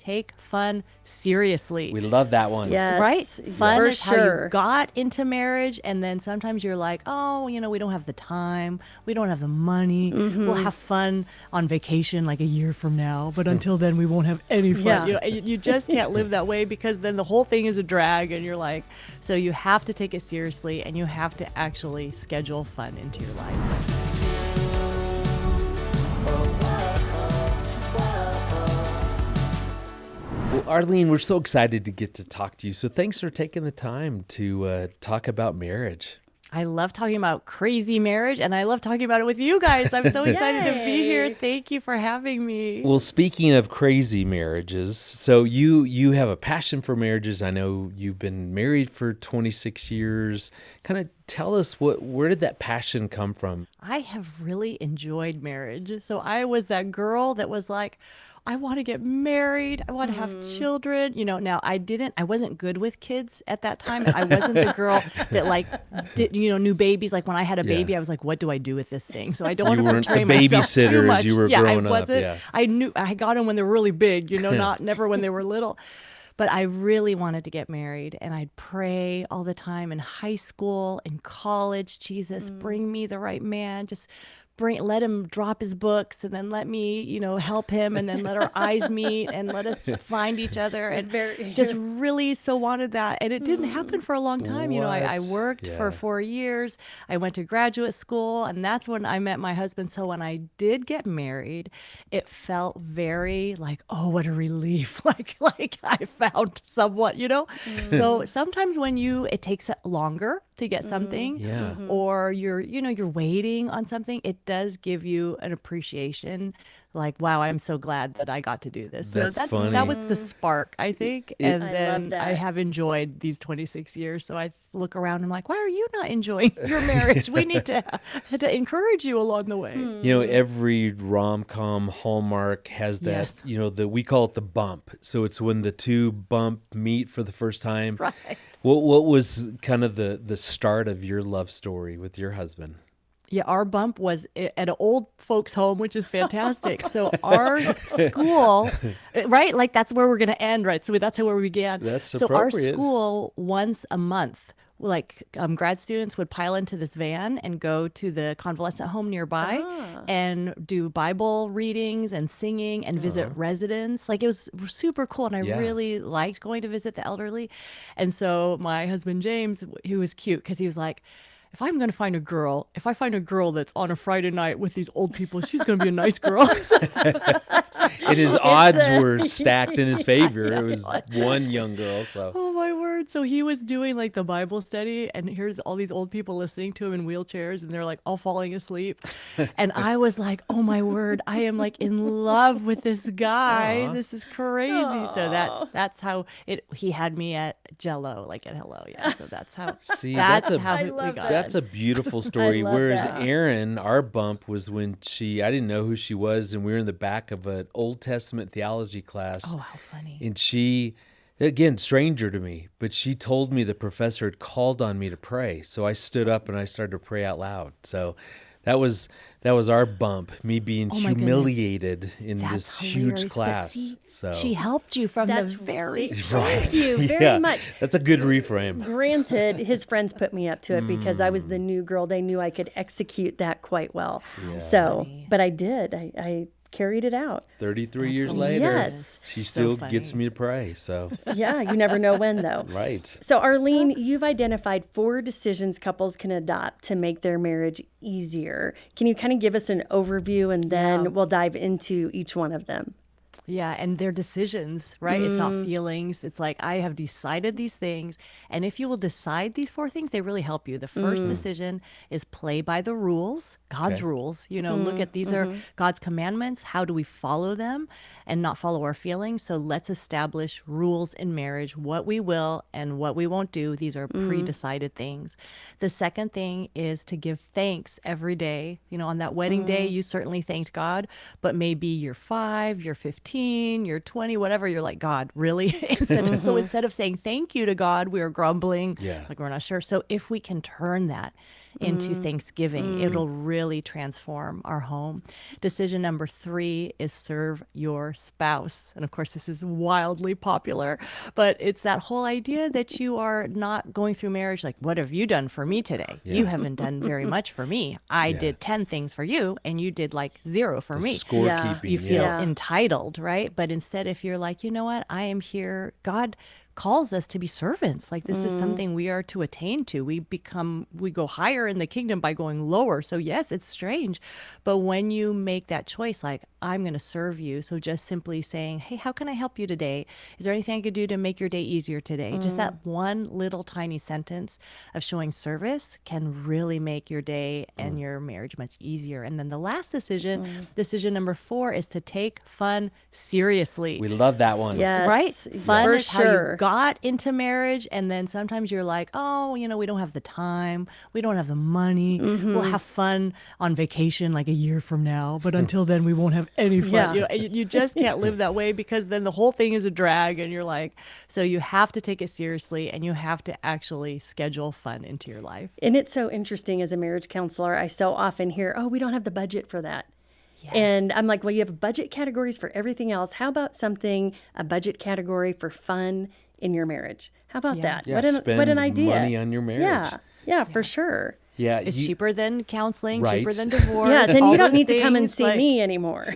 take fun seriously. We love that one. Yes. Right? Fun For is how sure. you got into marriage. And then sometimes you're like, oh, we don't have the time. We don't have the money. We'll have fun on vacation like a year from now. But until then, we won't have any fun. Yeah. You just can't live that way, because then the whole thing is a drag. And you're like, so you have to take it seriously, and you have to actually schedule fun into your life. Well, Arlene, we're so excited to get to talk to you. So thanks for taking the time to talk about marriage. I love talking about crazy marriage, and I love talking about it with you guys. I'm so excited to be here. Thank you for having me. Well, speaking of crazy marriages, so you have a passion for marriages. I know you've been married for 26 years. Kind of tell us where did that passion come from? I have really enjoyed marriage. So I was that girl that was like, I want to get married. I want to have children. Now I wasn't good with kids at that time. I wasn't the girl that knew babies. Like when I had a baby, I was like, what do I do with this thing? So I don't want to portray myself too babysitter much. as you were growing I up. wasn't. Yeah. I got them when they were really big, never when they were little. But I really wanted to get married, and I'd pray all the time in high school, in college. Jesus, bring me the right man. Just let him drop his books, and then let me, help him, and then let our eyes meet and let us find each other. And just really so wanted that. And it didn't happen for a long time. I worked for 4 years. I went to graduate school, and that's when I met my husband. So when I did get married, it felt very like, oh, what a relief. like I found someone, So sometimes when it takes longer to get something, or you're waiting on something, it does give you an appreciation. Like, wow, I'm so glad that I got to do this. That's funny. That was the spark, I think. And I love then that. I have enjoyed these 26 years. So I look around and I'm like, why are you not enjoying your marriage? We need to encourage you along the way. Every rom-com Hallmark has that, Yes. we call it the bump. So it's when the two meet for the first time. Right. What was kind of the start of your love story with your husband? Yeah, our bump was at an old folks' home, which is fantastic. So our school, right? Like that's where we're going to end, right? So that's where we began. That's so our appropriate. school, once a month, grad students would pile into this van and go to the convalescent home nearby and do Bible readings and singing and visit residents. Like it was super cool. And I really liked going to visit the elderly. And so my husband, James, he was cute because he was like, if I find a girl that's on a Friday night with these old people, she's going to be a nice girl. And his odds were stacked in his favor. It was one young girl. So. Oh my word. So he was doing like the Bible study, and here's all these old people listening to him in wheelchairs, and they're like all falling asleep. And I was like, oh my word, I am like in love with this guy. This is crazy. Aww. So that's how he had me at Jello, like at Hello. Yeah. So that's how, See, that's that's how I we love got that. it. That's a beautiful story. love Whereas that. Erin, our bump was when I didn't know who she was, and we were in the back of an Old Testament theology class. Oh, how funny. And she, again, stranger to me, but she told me the professor had called on me to pray. So I stood up and I started to pray out loud. So that was our bump, me being Oh my goodness. humiliated in That's this huge hilarious, but class. see, So she helped you from That's the very Thank you very much. That's a good reframe. Granted, his friends put me up to it because I was the new girl. They knew I could execute that quite well. Yeah. So, Funny. but I did. I carried it out. 33 years That's later, Yes. she So still funny. gets me to pray. So, Yeah, you never know when though. right. So, Arlene, you've identified 4 decisions couples can adopt to make their marriage easier. Can you kind of give us an overview, and then Yeah. we'll dive into each one of them? Yeah, and their decisions, right? It's not feelings. It's like, I have decided these things. And if you will decide these 4 things, they really help you. The first decision is play by the rules, God's Okay. rules. Look at these are God's commandments. How do we follow them and not follow our feelings? So let's establish rules in marriage, what we will and what we won't do. These are pre-decided things. The second thing is to give thanks every day. On that wedding day, you certainly thanked God, but maybe you're 5, you're 15, you're 20, whatever, you're like, God, really? So instead of saying thank you to God, we are grumbling, Yeah. like we're not sure. So if we can turn that into Thanksgiving. It'll really transform our home. Decision number 3 is serve your spouse. And of course, this is wildly popular, but it's that whole idea that you are not going through marriage like, what have you done for me today? Yeah. You haven't done very much for me. I did 10 things for you, and you did like 0 for me. Scorekeeping. You feel Yeah. entitled, right? But instead, if you're like, you know what, I am here, God calls us to be servants. Like this is something we are to attain to. We go higher in the kingdom by going lower. So yes, it's strange. But when you make that choice, like, I'm going to serve you. So just simply saying, hey, how can I help you today? Is there anything I could do to make your day easier today? Just that one little tiny sentence of showing service can really make your day and your marriage much easier. And then the last decision, decision number 4, is to take fun seriously. We love that one. Yes. Right? Fun For is how sure. you got into marriage. And then sometimes you're like, oh, we don't have the time. We don't have the money. We'll have fun on vacation like a year from now. But until then, we won't have any fun. Yeah. You just can't live that way, because then the whole thing is a drag. And you're like, so you have to take it seriously, and you have to actually schedule fun into your life. And it's so interesting as a marriage counselor, I so often hear, oh, we don't have the budget for that. Yes. And I'm like, well, you have budget categories for everything else. How about a budget category for fun in your marriage? How about that? Yeah, What an spend idea. money on your marriage. Yeah, for sure. Yeah. It's cheaper than counseling, Right. cheaper than divorce. Yeah, then all you don't those need to come and things, see like- me anymore.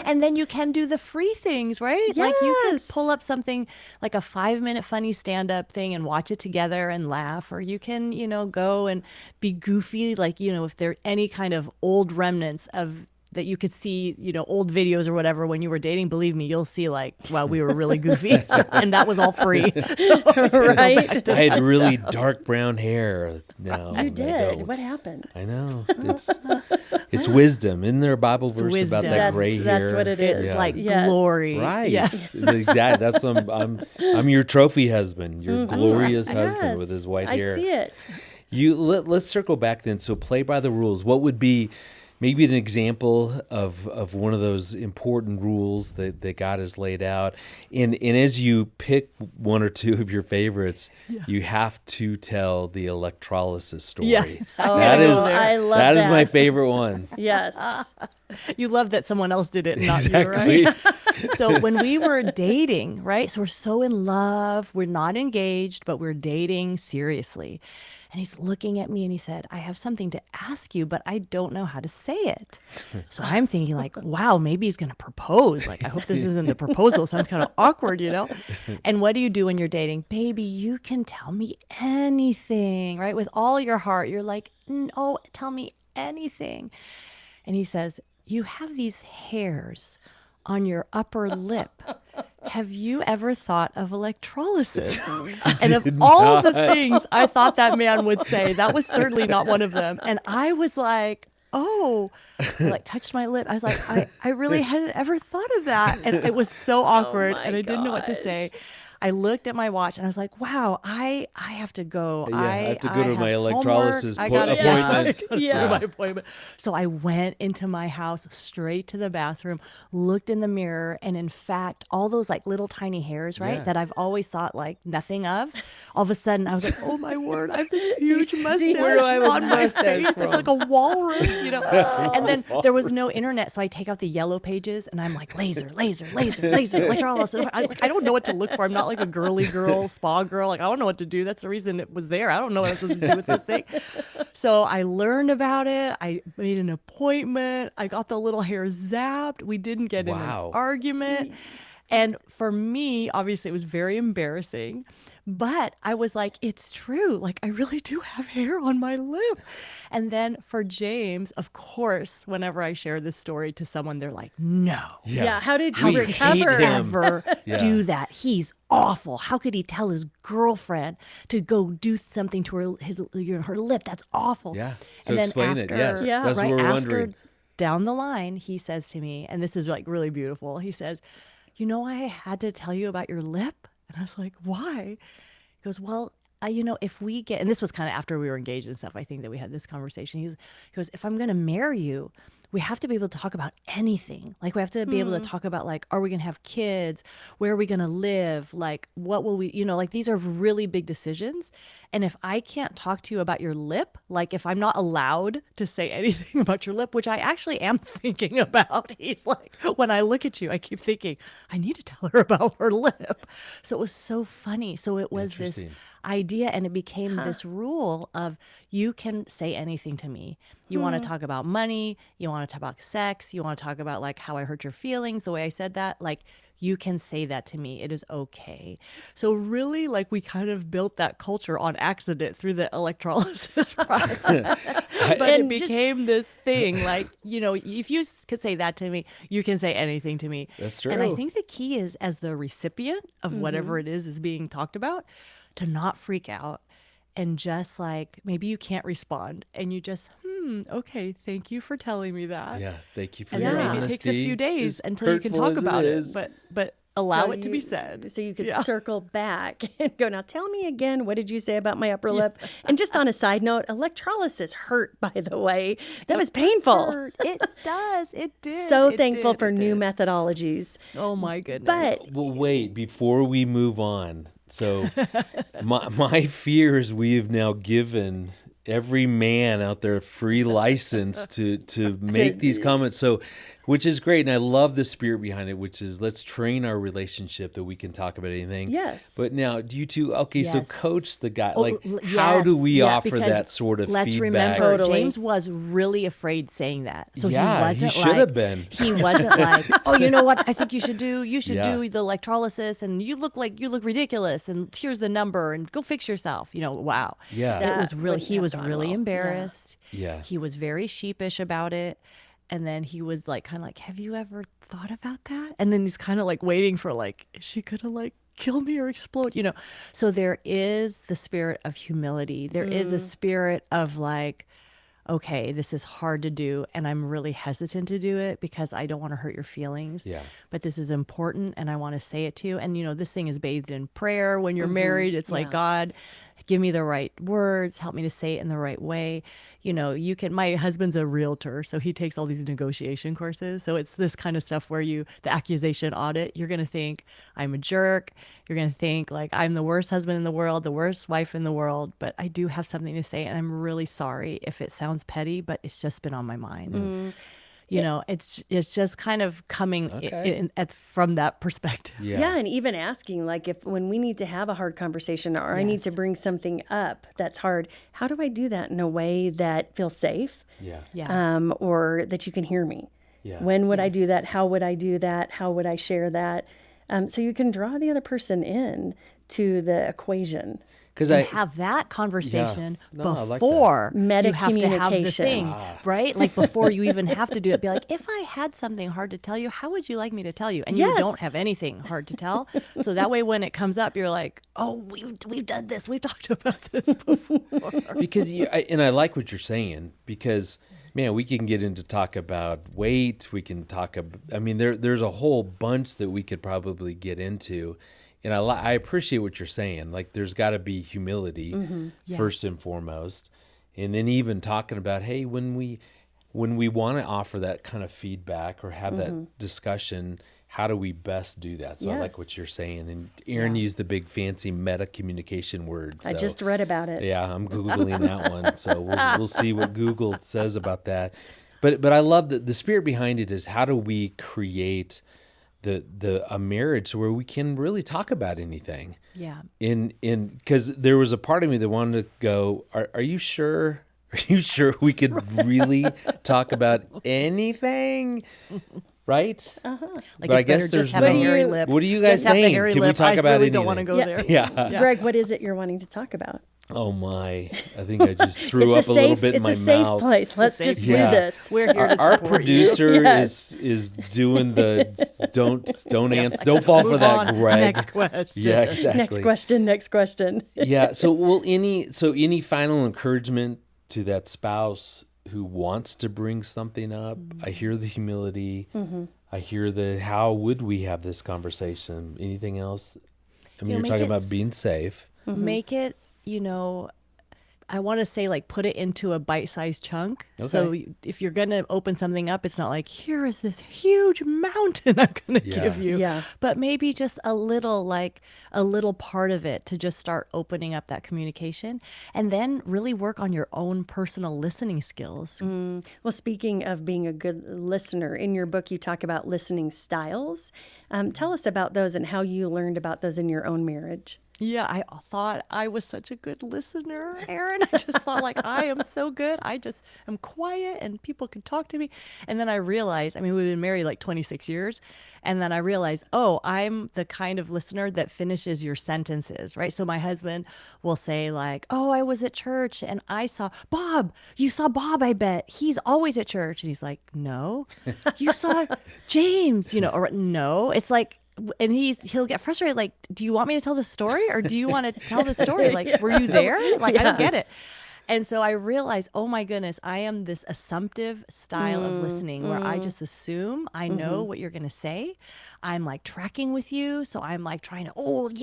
And then you can do the free things, right? Like you can Yes. pull up something like a 5-minute funny stand-up thing and watch it together and laugh. Or you can, go and be goofy. Like, if there are any kind of old remnants of that you could see, old videos or whatever when you were dating, believe me, you'll see like, wow, we were really goofy. And that was all free. So, Right? I had really dark brown hair. No, I You did. don't. What happened? I know. It's wisdom. Isn't there a Bible verse about wisdom. that gray hair? That's what it is. It's Yeah. like Yes. glory. Right. Yes. Exactly. That's what I'm your trophy husband, your glorious husband with his white hair. I see it. Let's circle back then. So play by the rules. What would be maybe an example of one of those important rules that God has laid out? And as you pick one or two of your favorites, you have to tell the electrolysis story. Yeah. That is I love that is my that. favorite one. Yes. You love that someone else did it and not Exactly. you, right? So when we were dating, right? So we're so in love. We're not engaged, but we're dating seriously. And he's looking at me and he said, I have something to ask you, but I don't know how to say it. So I'm thinking like, wow, maybe he's going to propose. Like, I hope this isn't the proposal. Sounds kind of awkward, And what do you do when you're dating? Baby, you can tell me anything, right? With all your heart, you're like, no, tell me anything. And he says, you have these hairs on your upper lip. Have you ever thought of electrolysis? And of all the things I thought that man would say, that was certainly not one of them. And I was like, oh, I touched my lip. I was like, I really hadn't ever thought of that. And it was so awkward my and I didn't know what to gosh. say. I looked at my watch and I was like, wow, I have to go. Yeah, I have to go to have my homework. electrolysis I gotta- appointment. I gotta go to Yeah. my appointment. So I went into my house, straight to the bathroom, looked in the mirror, and in fact, all those like little tiny hairs, right, Yeah. that I've always thought like nothing of, all of a sudden I was like, oh my word, I have this huge mustache Where do I have a on my mustache face. I feel from? like a walrus, And then there was no internet, so I take out the yellow pages and I'm like, laser, electrolysis. I don't know what to look for. I'm not like a girly girl, spa girl. Like, I don't know what to do. That's the reason it was there. I don't know what I was supposed to do with this thing. So I learned about it. I made an appointment. I got the little hair zapped. We didn't get in Wow. an argument. And for me, obviously, it was very embarrassing. But I was like, it's true. Like, I really do have hair on my lip. And then for James, of course, whenever I share this story to someone, they're like, no. Yeah. How did We you hate recover? him. Ever Yeah. do that? He's awful. How could he tell his girlfriend to go do something to her lip? That's awful. Yeah. So And then explain it. after- Yes. Yeah. That's right what we're after, wondering. down the line, he says to me, and this is like really beautiful. He says, I had to tell you about your lip. And I was like, why? He goes, well, if we get, and this was kind of after we were engaged and stuff, I think that we had this conversation. He goes, if I'm going to marry you, we have to be able to talk about anything. Like, we have to be able to talk about, like, are we going to have kids? Where are we going to live? Like, what will we, like, these are really big decisions. And if I can't talk to you about your lip, like if I'm not allowed to say anything about your lip, which I actually am thinking about, he's like, when I look at you, I keep thinking, I need to tell her about her lip. So it was so funny. So it was this Interesting. idea, and it became this rule of you can say anything to me. You want to talk about money, you want to talk about sex, you want to talk about like how I hurt your feelings, the way I said that, like you can say that to me. It is okay. So really, like we kind of built that culture on accident through the electrolysis process. But it And just- became this thing like, if you could say that to me, you can say anything to me. That's And I true. think the key is, as the recipient of whatever it is being talked about, to not freak out and just like, maybe you can't respond and you just, okay, thank you for telling me that. Yeah, thank you for And your then honesty. maybe it takes a few days As until you can hurtful talk as about it, is. but allow So it to be you- said. So you could Yeah. circle back and go, now tell me again, what did you say about my upper lip? And just on a side note, electrolysis hurt, by the way. That was painful. Hurt. It does. It did. So It thankful did. for It new did. methodologies. Oh my goodness. But Well, wait, before we move on. So my fear is we have now given every man out there free license to make these comments. So, which is great. And I love the spirit behind it, which is let's train our relationship that we can talk about anything. Yes. But now, do you two, okay, so Yes. coach the guy. Oh, Like, how do yes, we yeah, offer because that sort of let's feedback? remember, Totally. James was really afraid saying that. So Yeah, he he wasn't should have been. He wasn't like, oh, you know what? I think you should do Yeah. the electrolysis, and you look ridiculous, and here's the number, and go fix yourself. Wow. Yeah. That It was really, wouldn't he have was gone really well. embarrassed. Yeah. He was very sheepish about it. And then he was like, kind of like, have you ever thought about that? And then he's kind of like waiting for like, is she gonna like kill me or explode? So there is the spirit of humility. There is a spirit of like, okay, this is hard to do, and I'm really hesitant to do it because I don't want to hurt your feelings. Yeah. But this is important, and I want to say it to you. And this thing is bathed in prayer. When you're married, it's like, God, give me the right words, help me to say it in the right way. My husband's a realtor, so he takes all these negotiation courses. So it's this kind of stuff where the accusation audit, you're going to think I'm a jerk. You're going to think like I'm the worst husband in the world, the worst wife in the world, but I do have something to say. And I'm really sorry if it sounds petty, but it's just been on my mind. It's just kind of coming Okay. from that perspective. yeah, and even asking, like, when we need to have a hard conversation or I need to Yes. bring something up that's hard, how do I do that in a way that feels safe? Yeah. Yeah. Or that you can hear me? Yeah. When would I do that? How would I do that? How would I share that? So you can draw the other person in to the equation. Because And have that conversation No, I like that. before Meta you have to have the communication. thing, right? Like before you even have to do it, be like, if I had something hard to tell you, how would you like me to tell you? And you Yes. don't have anything hard to tell. So that way when it comes up, you're like, oh, we've done this. We've talked about this before. Because and I like what you're saying because man, we can get into talk about weight. We can talk about. I mean, there's a whole bunch that we could probably get into, and I appreciate what you're saying. Like, there's got to be humility first and foremost, and then even talking about, hey, when we want to offer that kind of feedback or have that discussion, how do we best do that? So I like Yes. what you're saying. And Erin used the big fancy meta communication word. I so- just read about it. yeah, I'm Googling that one. So we'll see what Google says about that. But I love the spirit behind it is how do we create a marriage where we can really talk about anything. Yeah. Because there was a part of me that wanted to go, are you sure? Are you sure we could really talk about anything? Right? Like But I it's better guess there's just have a no- hairy lip. What are you guys Just have the saying? hairy Can we lip. talk I about really don't want to anything? go Yeah. there. Yeah. Greg, what is it you're wanting to talk about? Oh my! I think I just threw It's up a little bit in it's my a safe mouth. place. Let's safe just place. do Yeah. this. We're here to Our support producer you. Yes. is doing the don't answer, don't fall for Move that, on. Greg. Next question. Yeah, exactly. Next question. Yeah. So any final encouragement to that spouse who wants to bring something up? I hear the humility. I hear the how would we have this conversation? Anything else? I mean, you're make talking it about being safe. Make it, I want to say like put it into a bite-sized chunk. Okay. So if you're going to open something up, it's not like, here is this huge mountain I'm going to Yeah. give you. Yeah. But maybe just a little part of it to just start opening up that communication, and then really work on your own personal listening skills. Well, speaking of being a good listener, in your book, you talk about listening styles. Tell us about those and how you learned about those in your own marriage. Yeah, I thought I was such a good listener, Erin. I just thought like I am so good. I just am quiet and people can talk to me. And then I realized, I mean, we've been married like 26 years. And then I realized, oh, I'm the kind of listener that finishes your sentences, right? So my husband will say like, oh, I was at church and I saw Bob. You saw Bob, I bet. He's always at church. And he's like, no. You saw James, or no. It's like, and he'll get frustrated, like, do you want me to tell the story or do you want to tell the story? Like, were you there? Like, I don't get it. And so I realized, oh my goodness, I am this assumptive style of listening where I just assume I know what you're going to say. I'm like tracking with you. So I'm like trying to,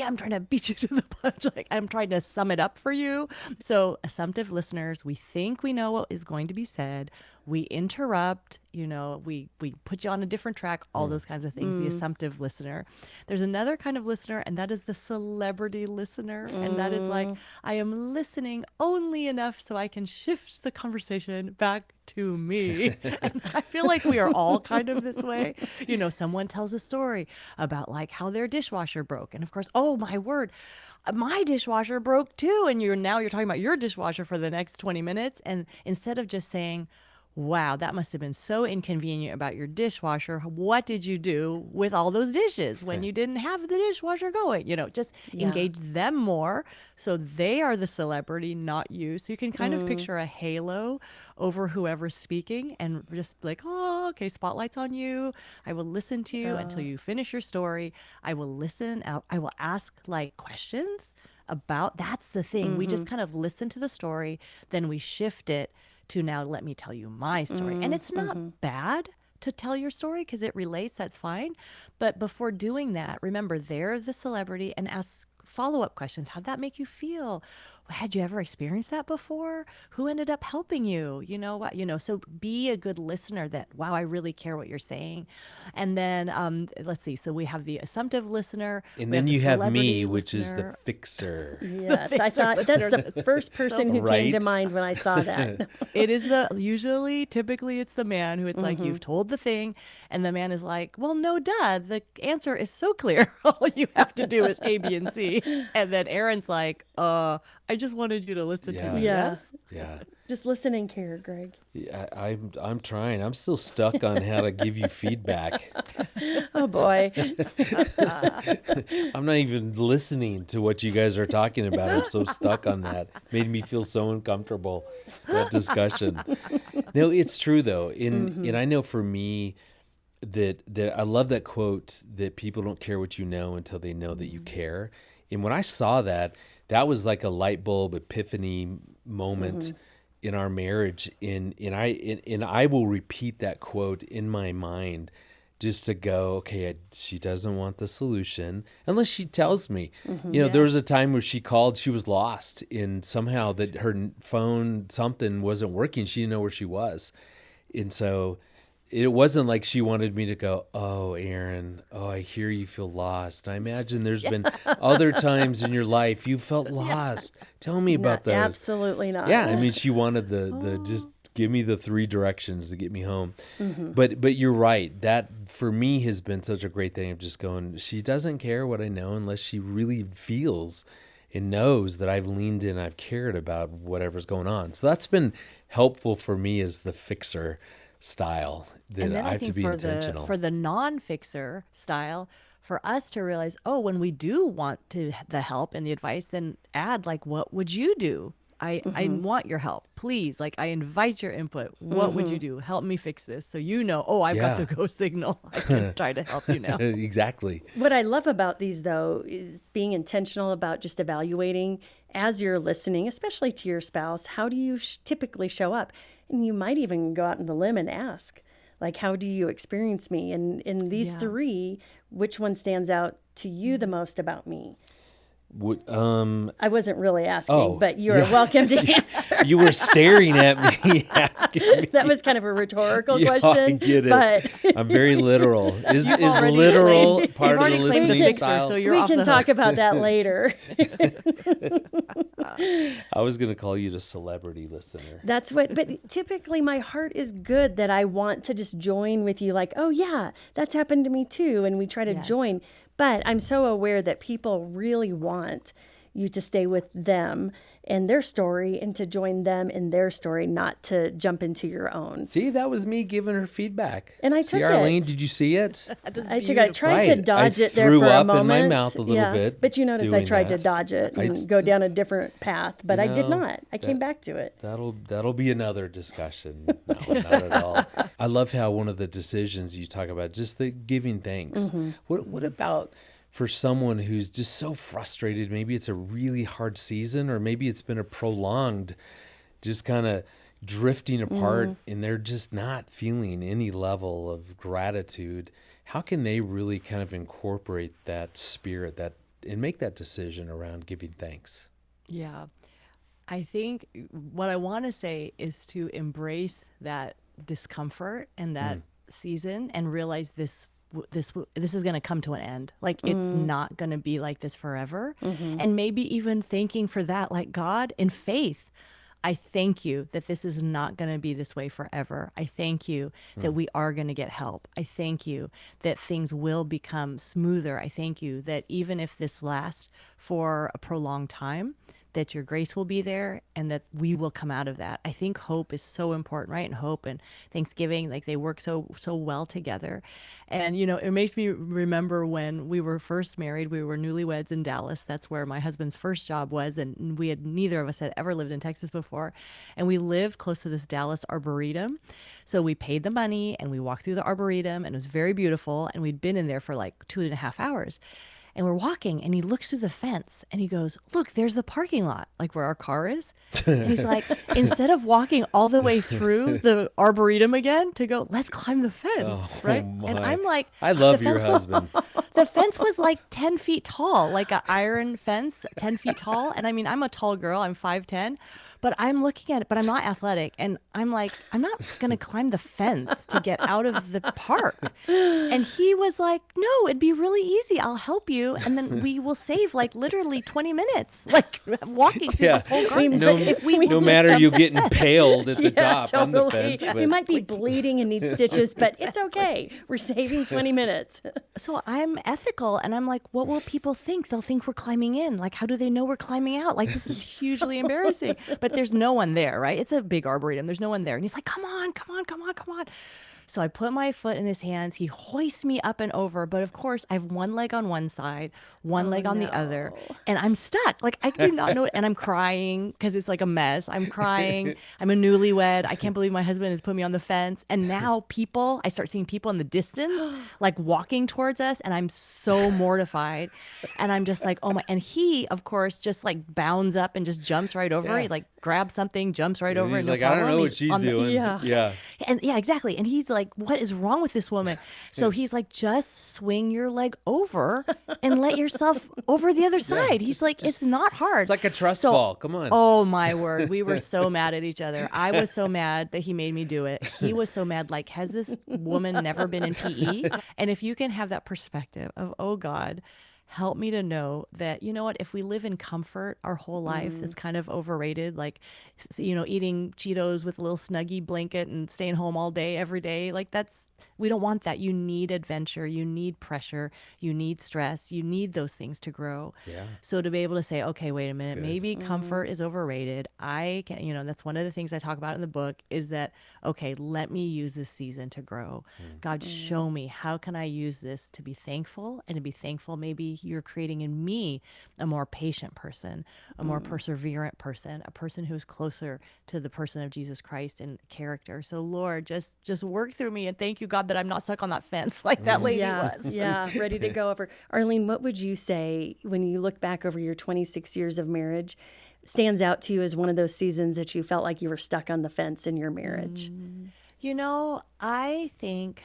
I'm trying to beat you to the punch. Like I'm trying to sum it up for you. So assumptive listeners, we think we know what is going to be said. We interrupt, we put you on a different track, all those kinds of things, the assumptive listener. There's another kind of listener, and that is the celebrity listener. And that is like, I am listening only enough so I can shift the conversation back to me. And I feel like we are all kind of this way. Someone tells a story about like how their dishwasher broke. And of course, oh my word, my dishwasher broke too. And you're talking about your dishwasher for the next 20 minutes. And instead of just saying, wow, that must have been so inconvenient about your dishwasher. What did you do with all those dishes when you didn't have the dishwasher going? Just engage them more so they are the celebrity, not you. So you can kind of picture a halo over whoever's speaking and just like, oh, okay, spotlight's on you. I will listen to you until you finish your story. I will listen. I will ask like questions about, that's the thing. We just kind of listen to the story, then we shift it to now let me tell you my story. And it's not bad to tell your story because it relates, that's fine. But before doing that, remember they're the celebrity and ask follow-up questions. How'd that make you feel? Had you ever experienced that before? Who ended up helping you? So be a good listener that, wow, I really care what you're saying. And then let's see. So we have the assumptive listener. And we then the you have celebrity me, which is the listener. fixer. Yes, I fixer thought listener. that's the first person who came to Right. mind when I saw that. It is typically it's the man who it's like, you've told the thing. And the man is like, well, no, duh. The answer is so clear. All you have to do is A, B, and C. And then Aaron's like, I just wanted you to listen to me. Yeah. Yes. Yeah. Just listen and care, Greg. Yeah, I'm trying. I'm still stuck on how to give you feedback. Oh boy. I'm not even listening to what you guys are talking about. I'm so stuck on that. Made me feel so uncomfortable, that discussion. No, it's true though. And I know for me that I love that quote that people don't care what you know until they know that you care. And when I saw that was like a light bulb epiphany moment in our marriage. And I will repeat that quote in my mind just to go, okay, she doesn't want the solution unless she tells me. There was a time where she called, she was lost, and somehow that her phone, something wasn't working. She didn't know where she was. And so it wasn't like she wanted me to go, oh, Erin, I hear you feel lost. I imagine there's been other times in your life you felt lost. Tell me about those. Absolutely not. Yeah, I mean, she wanted the just give me the 3 directions to get me home. But you're right. That for me has been such a great thing of just going, she doesn't care what I know unless she really feels and knows that I've leaned in, I've cared about whatever's going on. So that's been helpful for me as the fixer style, that And then I I have to think be for intentional. the non-fixer style, for us to realize, when we do want the help and the advice, then add like, what would you do? I want your help, please. Like, I invite your input. What would you do? Help me fix this. So I've got Yeah. the go signal. I can try to help you now. Exactly. What I love about these, though, is being intentional about just evaluating as you're listening, especially to your spouse. How do you typically show up? And you might even go out on the limb and ask, like, how do you experience me? And in these 3, which one stands out to you the most about me? I wasn't really asking, Oh, but you're welcome to answer. You were staring at me, asking me. That was kind of a rhetorical Yeah, question. I get it. But I'm very literal. Is already literal claimed- part you've of the already claimed listening the fixer, style? so you're we off can the talk hook. about that later. I was going to call you the celebrity listener. That's what, but typically my heart is good that I want to just join with you, like, oh yeah, that's happened to me too. And we try to Yes. join. But I'm so aware that people really want you to stay with them and their story and to join them in their story, not to jump into your own. See, that was me giving her feedback. And I See, took Arlene, it. did you see it? That's I beautiful. tried to Right. dodge I it there threw for a up in moment. my mouth a little bit But you noticed I doing tried to that. dodge it I and go down a different path, but I did No, not. I came back to it. That'll be another discussion. No, not at all. I love how one of the decisions you talk about, just the giving thanks. Mm-hmm. What about for someone who's just so frustrated? Maybe it's a really hard season, or maybe it's been a prolonged, just kind of drifting apart, and they're just not feeling any level of gratitude. How can they really kind of incorporate that spirit and make that decision around giving thanks? Yeah. I think what I want to say is to embrace that discomfort and that season and realize this is going to come to an end. Like it's not going to be like this forever. And maybe even thanking for that, like, God, in faith, I thank you that this is not going to be this way forever. I thank you that we are going to get help. I thank you that things will become smoother. I thank you that even if this lasts for a prolonged time, that your grace will be there and that we will come out of that. I think hope is so important, right? And hope and Thanksgiving, like they work so well together. And, you know, it makes me remember when we were first married, we were newlyweds in Dallas. That's where my husband's first job was. And neither of us had ever lived in Texas before. And we lived close to this Dallas Arboretum. So we paid the money and we walked through the Arboretum and it was very beautiful. And we'd been in there for like 2.5 hours. And we're walking and he looks through the fence and he goes, look, there's the parking lot, like where our car is. And he's like, instead of walking all the way through the Arboretum again to go, let's climb the fence, right? And my. I'm like, I love the your fence was- husband. the fence was like 10 feet tall, like an iron fence, 10 feet tall. And I mean, I'm a tall girl, I'm 5'10", but I'm looking at it, but I'm not athletic. And I'm like, I'm not going to climb the fence to get out of the park. And he was like, no, it'd be really easy. I'll help you. And then we will save like literally 20 minutes, like walking through this whole garden. No, If we no will just matter jump you this getting fence. impaled at the Yeah, top on the totally. fence. You might be bleeding and need stitches, but it's okay. We're saving 20 minutes. So I'm ethical and I'm like, what will people think? They'll think we're climbing in. Like, how do they know we're climbing out? Like, this is hugely embarrassing. But there's no one there, right? It's a big arboretum. There's no one there. And he's like, come on, come on, come on, come on. So I put my foot in his hands. He hoists me up and over. But of course, I have one leg on one side, one leg on the other. And I'm stuck. Like, I do not know. And I'm crying because it's like a mess. I'm crying. I'm a newlywed. I can't believe my husband has put me on the fence. And now I start seeing people in the distance, like walking towards us. And I'm so mortified. And I'm just like, oh my. And he, of course, just like bounds up and just jumps right over. Yeah. He like grabs something, jumps right over. He's no like, I don't problem. know what He's she's on the- doing. Yeah. And yeah, exactly. And he's like, what is wrong with this woman? So he's like, just swing your leg over and let yourself over the other side. He's like, it's not hard. It's like a trust So- fall. Come on. Oh my word. We were so mad at each other. I was so mad that he made me do it. He was so mad. Like, has this woman never been in PE? And if you can have that perspective of, oh God, help me to know that, you know what, if we live in comfort our whole life, that's kind of overrated, like, you know, eating Cheetos with a little Snuggie blanket and staying home all day, every day, like we don't want that. You need adventure, you need pressure, you need stress, you need those things to grow. Yeah. So to be able to say, okay, wait a minute, maybe comfort is overrated. I can, you know, that's one of the things I talk about in the book is that, okay, let me use this season to grow. God, show me, how can I use this to be thankful, and to be thankful maybe you're creating in me a more patient person, a more perseverant person, a person who's closer to the person of Jesus Christ in character. So Lord, just work through me, and thank you, God, that I'm not stuck on that fence like that lady was. Yeah, ready to go over. Arlene, what would you say when you look back over your 26 years of marriage stands out to you as one of those seasons that you felt like you were stuck on the fence in your marriage? You know, I think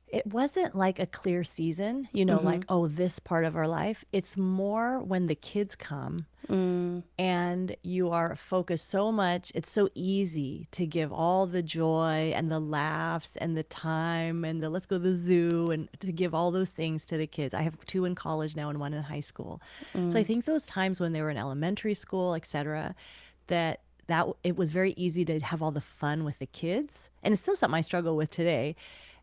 It wasn't like a clear season, you know, like, oh, this part of our life. It's more when the kids come and you are focused so much. It's so easy to give all the joy and the laughs and the time and the let's go to the zoo and to give all those things to the kids. I have 2 in college now and 1 in high school. So I think those times when they were in elementary school, et cetera, that it was very easy to have all the fun with the kids. And it's still something I struggle with today.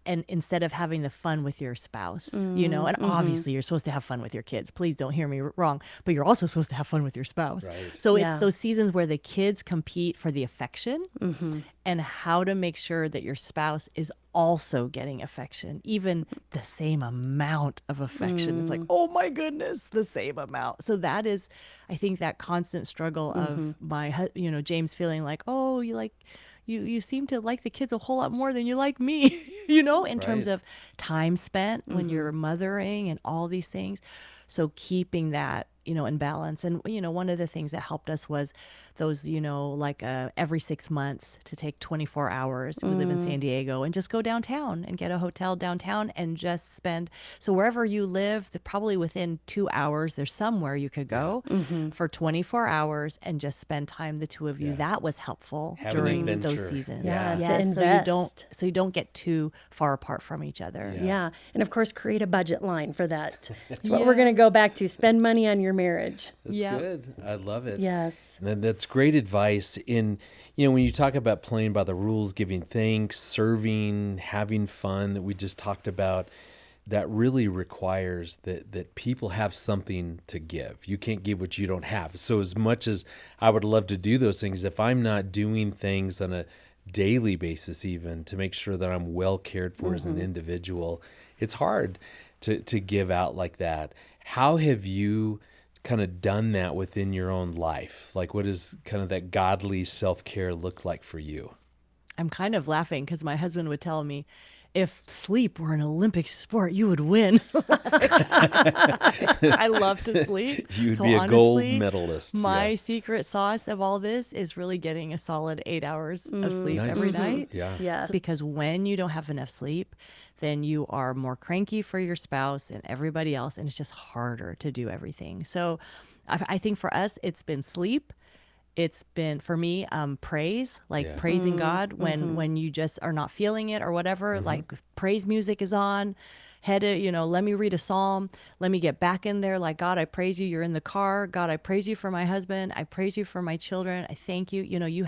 And instead of having the fun with your spouse, you know, and obviously you're supposed to have fun with your kids. Please don't hear me wrong, but you're also supposed to have fun with your spouse. Right. So Yeah. it's those seasons where the kids compete for the affection and how to make sure that your spouse is also getting affection, even the same amount of affection. It's like, oh my goodness, the same amount. So that is, I think, that constant struggle of you know, James feeling like, oh, you seem to like the kids a whole lot more than you like me, you know, in terms Right. of time spent when you're mothering and all these things. So keeping that, you know, in balance. And, you know, one of the things that helped us was those, you know, like every 6 months to take 24 hours. We live in San Diego and just go downtown and get a hotel downtown and just spend. So wherever you live, probably within 2 hours, there's somewhere you could go for 24 hours and just spend time, the two of you. Yeah. That was helpful Have an during adventure. those seasons. Yeah, to So you don't, invest. so you don't get too far apart from each other. Yeah. And of course, create a budget line for that. That's what we're going to go back to. Spend money on your marriage. That's Yeah. good. I love it. Yes. And that's great advice. In, you know, when you talk about playing by the rules, giving thanks, serving, having fun that we just talked about, that really requires that people have something to give. You can't give what you don't have. So as much as I would love to do those things, if I'm not doing things on a daily basis even to make sure that I'm well cared for as an individual, it's hard to give out like that. How have you kind of done that within your own life? Like, what does kind of that godly self-care look like for you? I'm kind of laughing because my husband would tell me, if sleep were an Olympic sport, you would win. I love to sleep. You'd So be a gold honestly, medalist. My Yeah. secret sauce of all this is really getting a solid 8 hours of sleep Nice. every night. Yeah. Yeah. Because when you don't have enough sleep, then you are more cranky for your spouse and everybody else, and it's just harder to do everything. So I think for us, it's been sleep. It's been, for me, praise, like Yeah. praising God when you just are not feeling it or whatever. Like praise music is on. You know, let me read a psalm. Let me get back in there. Like, God, I praise you. You're in the car. God, I praise you for my husband. I praise you for my children. I thank you. You know, you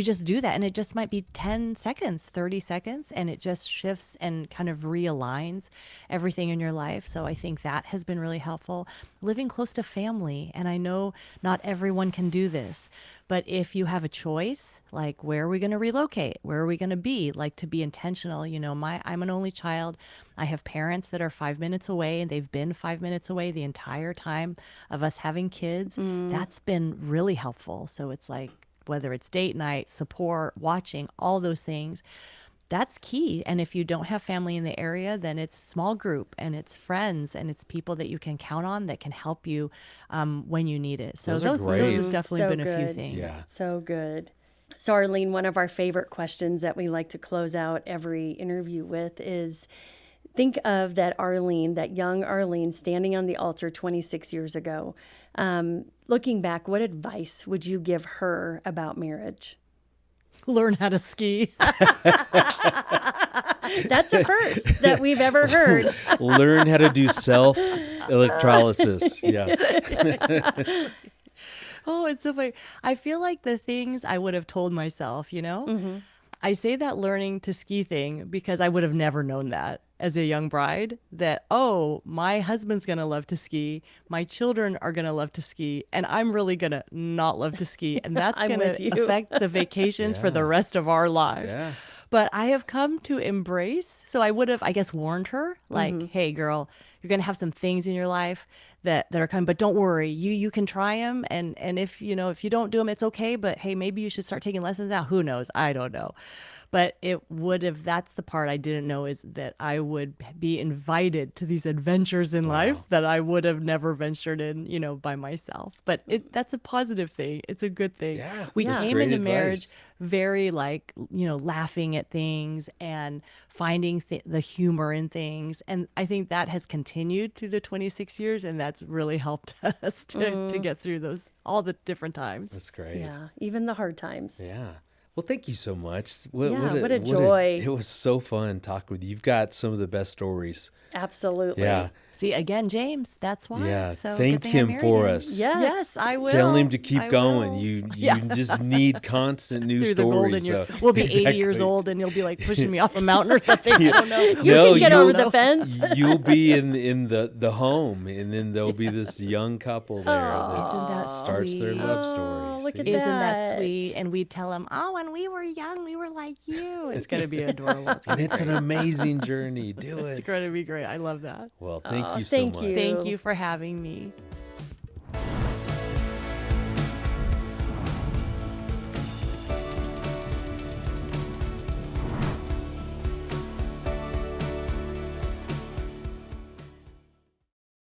just do that. And it just might be 10 seconds, 30 seconds. And it just shifts and kind of realigns everything in your life. So I think that has been really helpful. Living close to family. And I know not everyone can do this, but if you have a choice, like, where are we going to relocate? Where are we going to be? Like, to be intentional. You know, I'm an only child. I have parents that are 5 minutes away, and they've been 5 minutes away the entire time of us having kids. That's been really helpful. So it's like, whether it's date night, support, watching, all those things, that's key. And if you don't have family in the area, then it's small group and it's friends and it's people that you can count on that can help you when you need it. So Those are those great. have definitely So been a few good. things. Yeah. So good. So, Arlene, one of our favorite questions that we like to close out every interview with is, think of that Arlene, that young Arlene standing on the altar 26 years ago. Looking back, what advice would you give her about marriage? Learn how to ski. That's a first that we've ever heard. Learn how to do self electrolysis. Yeah. Oh, it's so funny. I feel like the things I would have told myself, you know, I say that learning to ski thing because I would have never known that as a young bride, that, oh, my husband's going to love to ski. My children are going to love to ski. And I'm really going to not love to ski. And that's I'm going with to you. affect the vacations for the rest of our lives. Yeah. But I have come to embrace. So I would have, I guess, warned her, like, hey, girl, you're going to have some things in your life that are coming, but don't worry, you can try them. And if, you know, if you don't do them, it's okay. But hey, maybe you should start taking lessons now. Who knows? I don't know. But it would have, that's the part I didn't know, is that I would be invited to these adventures in life that I would have never ventured in, by myself. But that's a positive thing. It's a good thing. Yeah, We that's came great into advice. marriage very laughing at things and finding the humor in things. And I think that has continued through the 26 years, and that's really helped us to get through all the different times. That's great. Yeah, even the hard times. Yeah. Well, thank you so much. What a joy. It was so fun talking with you. You've got some of the best stories. Absolutely. Yeah. See, again, James, that's why. Yeah. So Thank good thing I him married for him. us. Yes. I will. Tell him to keep I going. will. You Yeah. just need constant new Through the stories. golden years. so- We'll be 80 years Exactly. old, and you'll be like pushing me off a mountain or something. I don't know. You No, can get over you'll- the fence. You'll be in the home, and then there'll be this young couple there Isn't that starts their sweet? love story. look at See? Isn't that that. sweet? And we tell him, oh, when we were young, we were like you. It's going to be adorable. It's And going it's an amazing journey. Do it. to be great. I love that. Well, thank you so thank much. you. Thank you for having me.